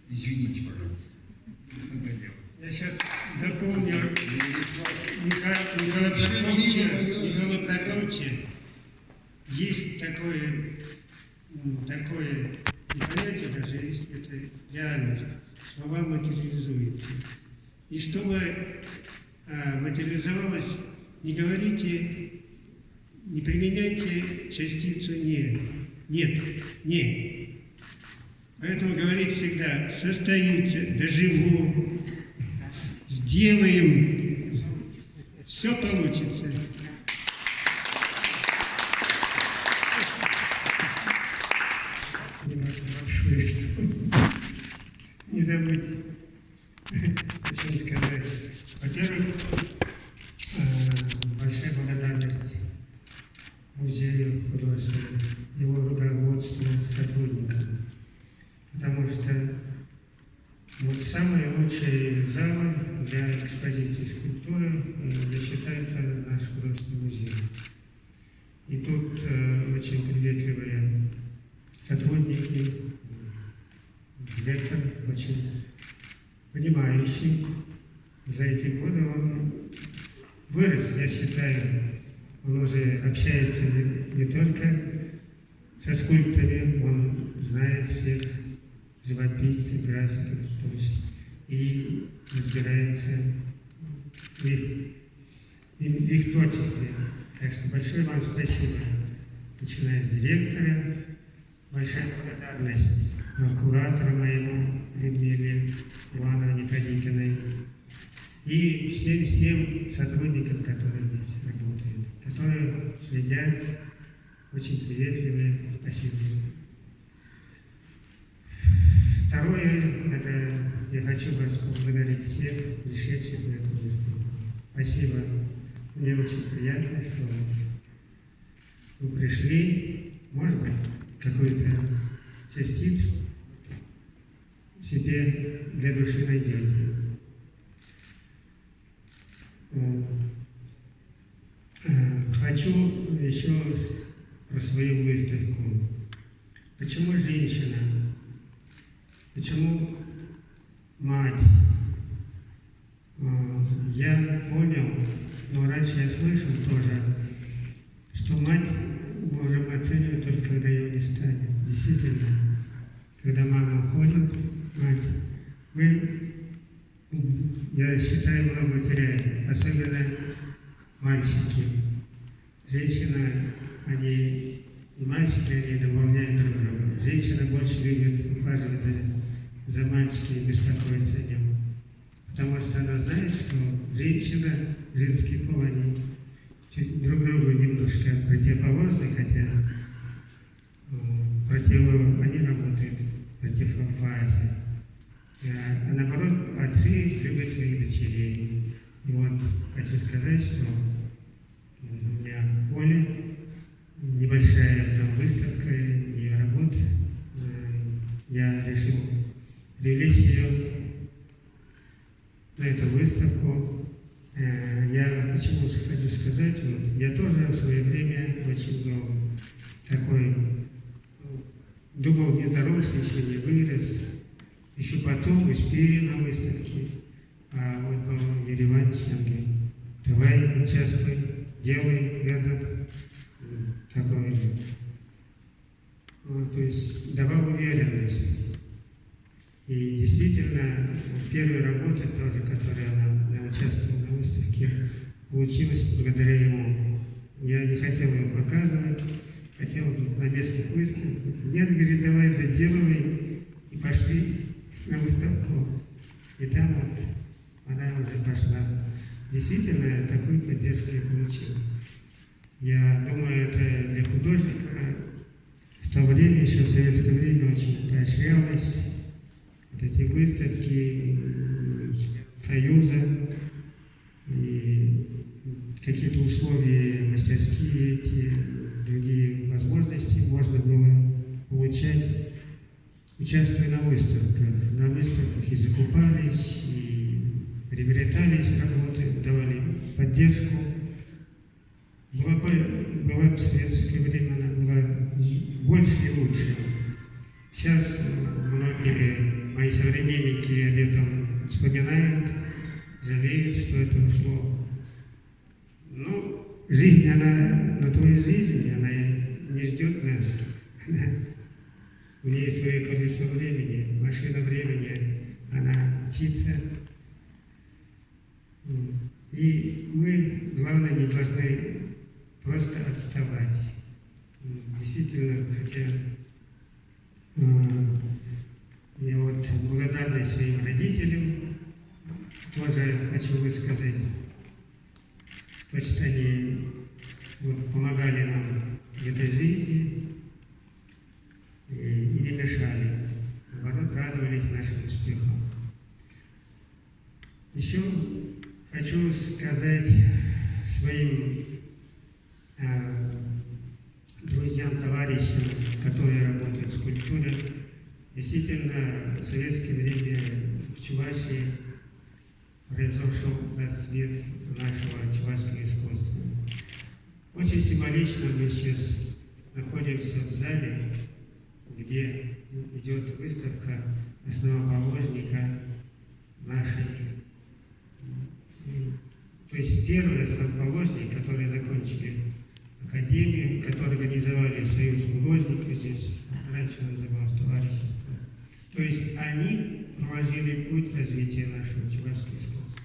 Извините, пожалуйста. Надоело. Я сейчас дополню Николай Прокопьевича. Есть такое понятие, даже есть это реальность. Слова материализуются. И чтобы материализовалось, не говорите, не применяйте частицу «не». Нет, «не». Поэтому говорить всегда «состоится», «доживу», «сделаем», все получится. Немножко большое, не забудьте, зачем сказать. Во-первых, большая благодарность музею художественному, его руководству, сотрудникам. Потому что вот самые лучшие залы для экспозиции скульптуры, я считаю, это наш художественный музей. И тут очень приветливые сотрудники, директор очень понимающий. За эти годы он вырос, я считаю. Он уже общается не только со скульпторами, он знает всех живописцев, графиков, то есть, и разбирается в их творчестве. Так что большое вам спасибо, начиная с директора, большая благодарность куратору моему Людмиле Ивановне Никодикиной и всем сотрудникам, которые здесь работают, которые следят, очень приветливые. Спасибо. Второе, это я хочу вас поблагодарить всех, пришедших на эту выставку. Спасибо. Мне очень приятно, что вы пришли, может быть, какую-то частицу себе для души найдете. Хочу еще про свою выставку. Почему женщина? Почему мать? Я понял, но раньше я слышал тоже, что мать можем оценивать только когда ее не станет. Действительно, когда мама уходит, мать, я считаю, много теряем, особенно мальчики. Женщина, они и мальчики, они дополняют друг друга. Женщина больше любит ухаживать за мальчиком и беспокоиться о нем. Потому что она знает, что женщина, женский пол, они друг другу немножко противоположны, хотя они работают в противофазе. А наоборот, отцы любят своих дочерей. И вот хочу сказать, что у меня Оля, небольшая там выставка ее работ, я решил привлечь ее на эту выставку. Я почему хочу сказать, вот, я тоже в свое время очень был такой, думал, не дорос, еще не вырос, еще потом успею на выставке. А вот был Ереванч, он говорит, давай участвуй, делай этот, такой, то есть давал уверенность. И действительно, первая работа тоже, которая она участвовала на выставке, получилась благодаря ему. Я не хотел ее показывать, хотел на местных выставках. Нет, говорит, давай доделывай, и пошли на выставку. И там вот она уже пошла. Действительно, такую поддержку я получил. Я думаю, это для художника в то время, еще в советское время, очень поощрялось. Вот эти выставки Союза. И какие-то условия, мастерские эти, другие возможности можно было получать, участвуя на выставках. На выставках и закупались, и приобретались работы, давали поддержку. Была бы в советское время, она была больше и лучше. Сейчас многие мои современники об этом вспоминают, жалеют, что это ушло. Ну, жизнь, она на твою жизнь, она не ждет нас. У нее есть свое колесо времени, машина времени, она мчится. И мы, главное, не должны просто отставать. Действительно, хотя я вот благодарен своим родителям, тоже хочу высказать, то, что они вот, помогали нам в этой жизни и не мешали, наоборот, радовались нашим успехам. Еще хочу сказать своим друзьям, товарищам, которые работают в скульптуре. Действительно, в советское время в Чувашии произошел расцвет нашего чувашского искусства. Очень символично мы сейчас находимся в зале, где идет выставка основоположника нашей. То есть первые основоположники, которые закончили академию, которые организовали союз художников здесь, раньше называлось товарищество. То есть они проложили путь развития нашего чувашского искусства.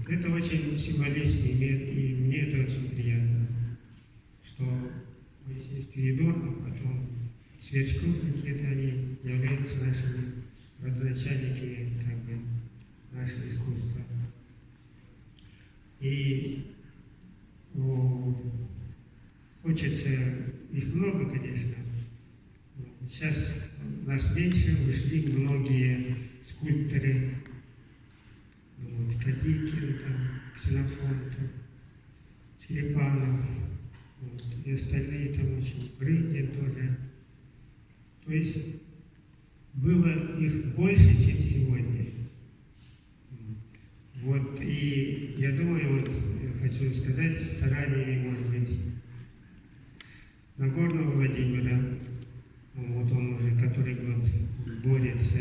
Это очень символично, и мне это очень приятно, что здесь Спиридонов, потом Сверчковники, это они являются нашими родоначальниками как бы, нашего искусства. И хочется, их много, конечно. Сейчас нас меньше, ушли многие скульпторы, вот, Кадикин, Ксенофонтов, Черепанов, вот, и остальные там очень, Брындин тоже. То есть было их больше, чем сегодня. Вот, и я думаю, вот, я хочу сказать, стараниями, может быть, Нагорного Владимира, вот он уже который год борется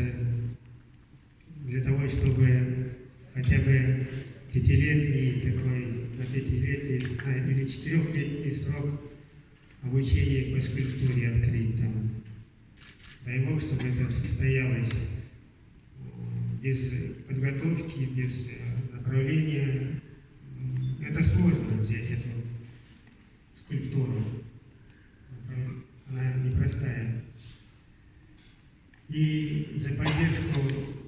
для того, чтобы хотя бы пятилетний такой, на пятилетний или четырехлетний срок обучения по скульптуре открыть там. Дай Бог, чтобы это состоялось без подготовки, без направления. Это сложно взять эту скульптуру. Она непростая. И за поддержку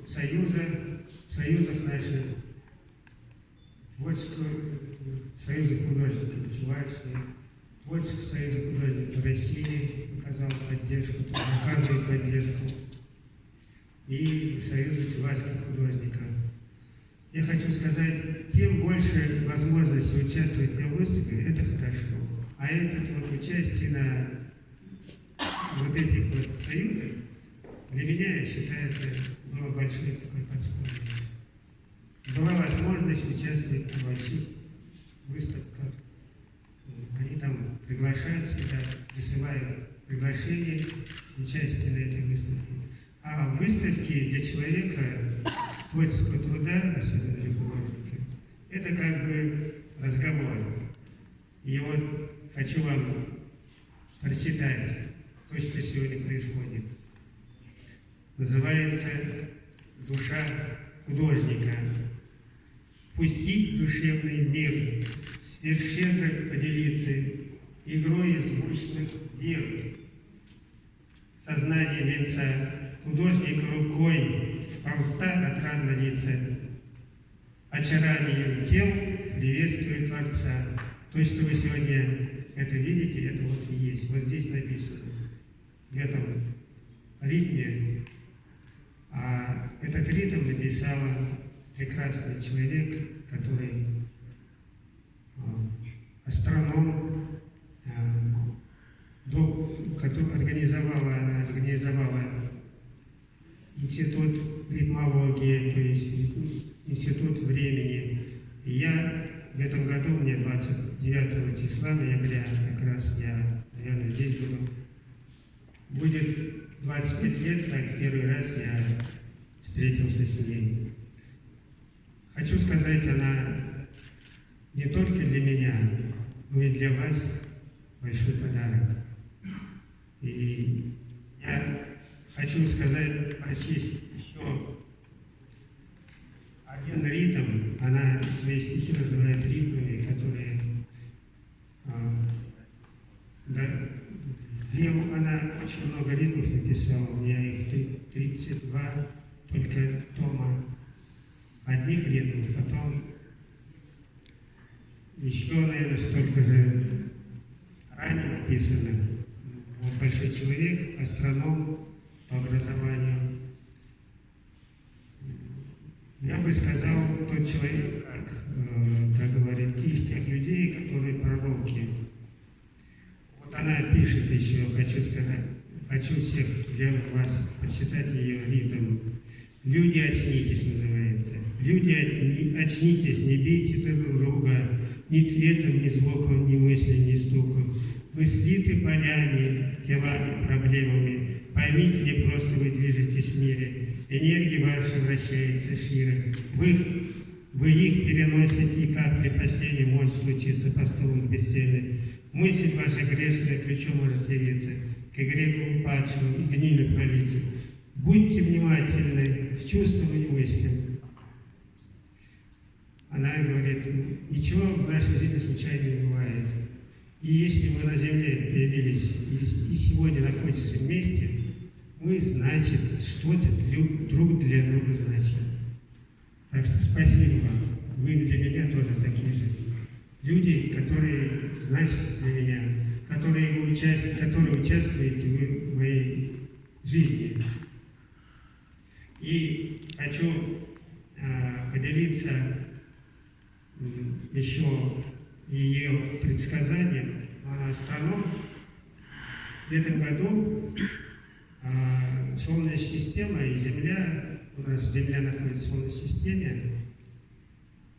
союзов наших, творческого союза художников Чувашии, творческого союза художников России оказал поддержку, оказывает поддержку, и союза чувашских художников. Я хочу сказать, тем больше возможности участвовать на выставке, это хорошо. А это вот участие на вот этих вот союзах, для меня, я считаю, это было большое такое подспорье. Была возможность участвовать на больших выставках. Они там приглашают себя, присылают приглашение участия на этой выставке. А выставки для человека творческого труда, особенно для художника, это как бы разговор. И вот хочу вам прочитать то, что сегодня происходит. Называется «Душа художника». Пустить душевный мир, сверхщедро поделиться игрой звучных вер. Сознание венца художника рукой с холста от ран на лице. Очаранием тел приветствует Творца. То, что вы сегодня это видите, это вот и есть. Вот здесь написано. В этом ритме. А этот ритм написал прекрасный человек, который астроном, которая организовала институт ритмологии, то есть институт времени. И я в этом году, мне 29 числа ноября, как раз я, наверное, здесь буду, будет 25 лет, как первый раз я встретился с ней. Хочу сказать, она не только для меня, но и для вас большой подарок. И я хочу сказать, прочесть еще один ритм. Она свои стихи называет ритмами, которые она очень много ритмов написала, у меня их 32, только тома одних ритмов, потом еще, наверное, столько же ранее написано. Он большой человек, астроном по образованию. Я бы сказал, тот человек, как говорит, из тех людей, которые пророки. Вот она пишет еще, хочу сказать, хочу всех для вас почитать ее ритм. «Люди, очнитесь» называется. «Люди, очнитесь, не бейте друг друга, ни цветом, ни звуком, ни мыслью, ни стуком. Вы слиты полями, телами, проблемами. Поймите, не просто вы движетесь в мире. Энергия ваша вращается шире. Вы их переносите, и капли последней может случиться поступок бесцельный. Мысль ваша грешная ключом может явиться, к греху падшему и гнилью пролиться. Будьте внимательны к чувствам и мыслям». Она говорит, ничего в нашей жизни случайно не бывает. И если вы на земле появились и сегодня находитесь вместе, мы, значит, что-то друг для друга значим. Так что спасибо вам. Вы для меня тоже такие же. Люди, которые значат для меня, которые участвуете в моей жизни. И хочу поделиться еще ее предсказанием. Она астроном. В этом году Солнечная система и Земля, у нас Земля находится в Солнечной системе.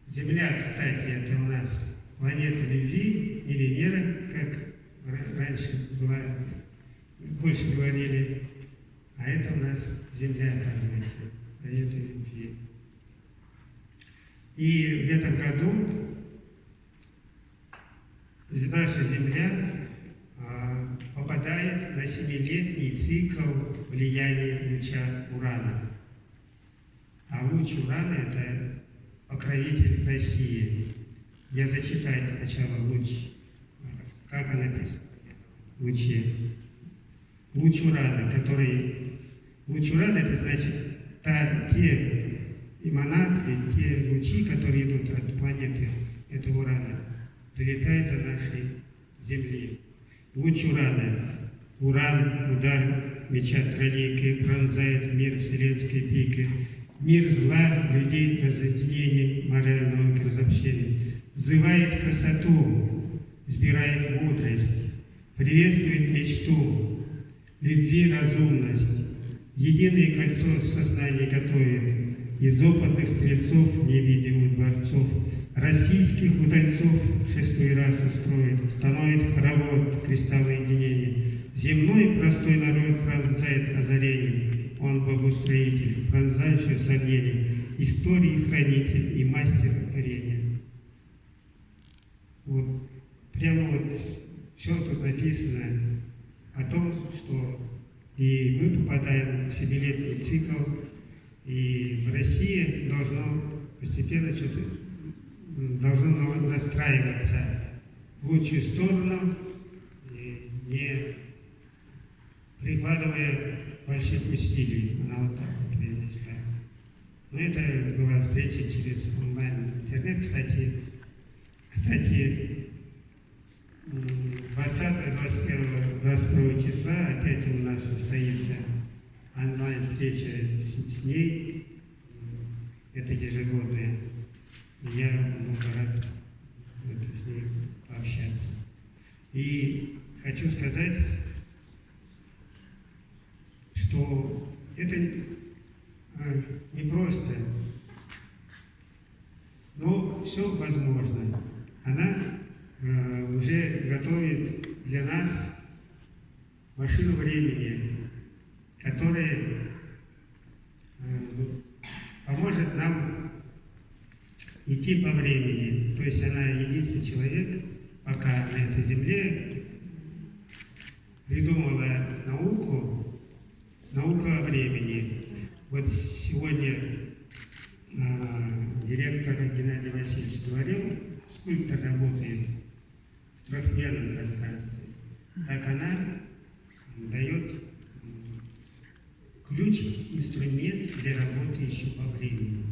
Земля, кстати, это у нас планета любви, не Венера, как раньше была, больше говорили, а это у нас Земля, оказывается, планета любви. И в этом году наша Земля попадает на 7-летний цикл влияния луча Урана. А луч Урана – это покровитель России. Я зачитаю сначала луч, как она пишет в луче. Луч Урана, Луч Урана – это значит те эманации, те лучи, которые идут от планеты этого Урана, долетают до нашей Земли. Луч Урана. Уран, удар меча троллейкой, пронзает мир вселенской пикой. Мир зла, людей, разъединений, морального разобщения. Взывает красоту, сбирает мудрость, приветствует мечту, любви разумность. Единое кольцо сознания готовит, из опытных стрельцов невидимых дворцов. Российских удальцов 6-й раз устроит, становит хоровод кристалла единения. Земной простой народ пронзает озарением. Он богоустроитель, пронзающий сомнения, истории хранитель и мастер творения. Вот прямо вот все тут написано о том, что и мы попадаем в 7-летний цикл, и в России должно постепенно что-то должно настраиваться в лучшую сторону, не прикладывая больших усилий. Она вот так вот, я не знаю. Но это была встреча через онлайн-интернет. Кстати, 20-21 числа опять у нас состоится онлайн-встреча с ней. Это ежегодная. Я много рад с ней пообщаться. И хочу сказать, что это непросто, но все возможно. Она уже готовит для нас машину времени, которая поможет нам идти по времени. То есть она единственный человек, пока на этой земле, придумала науку о времени. Вот сегодня директор Геннадий Васильевич говорил, скульптор работает в трехмерном пространстве. Так она дает ключ, инструмент для работы еще по времени.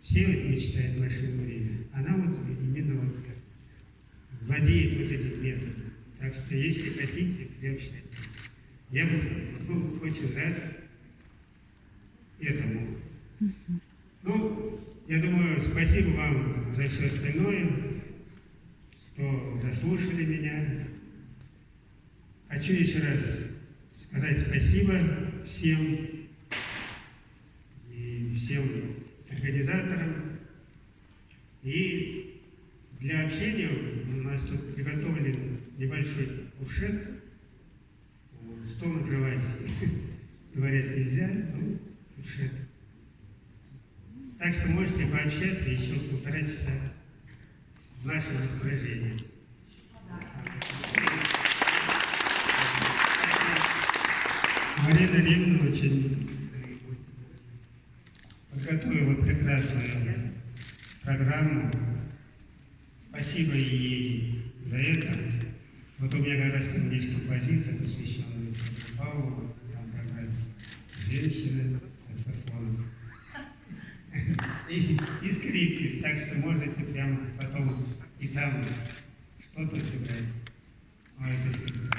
Все вот мечтают машину времени. Она вот именно вот владеет вот этим методом. Так что, если хотите, приобщайтесь. Я был очень рад этому. Ну, я думаю, спасибо вам за все остальное, что дослушали меня. Хочу еще раз сказать спасибо всем и всем организаторам. И для общения у нас тут приготовлен небольшой фуршет. Стол накрывать, говорят, нельзя, ну, фуршет. Так что можете пообщаться еще 1,5 часа в нашем распоряжении. Марина Римовна очень подготовила прекрасную программу. Спасибо ей за это. Вот у меня как раз там есть композиция, посвященная Павлу, там как раз женщины, саксофон и скрипки. Так что можете прямо потом и там что-то сыграть. А это скрипка.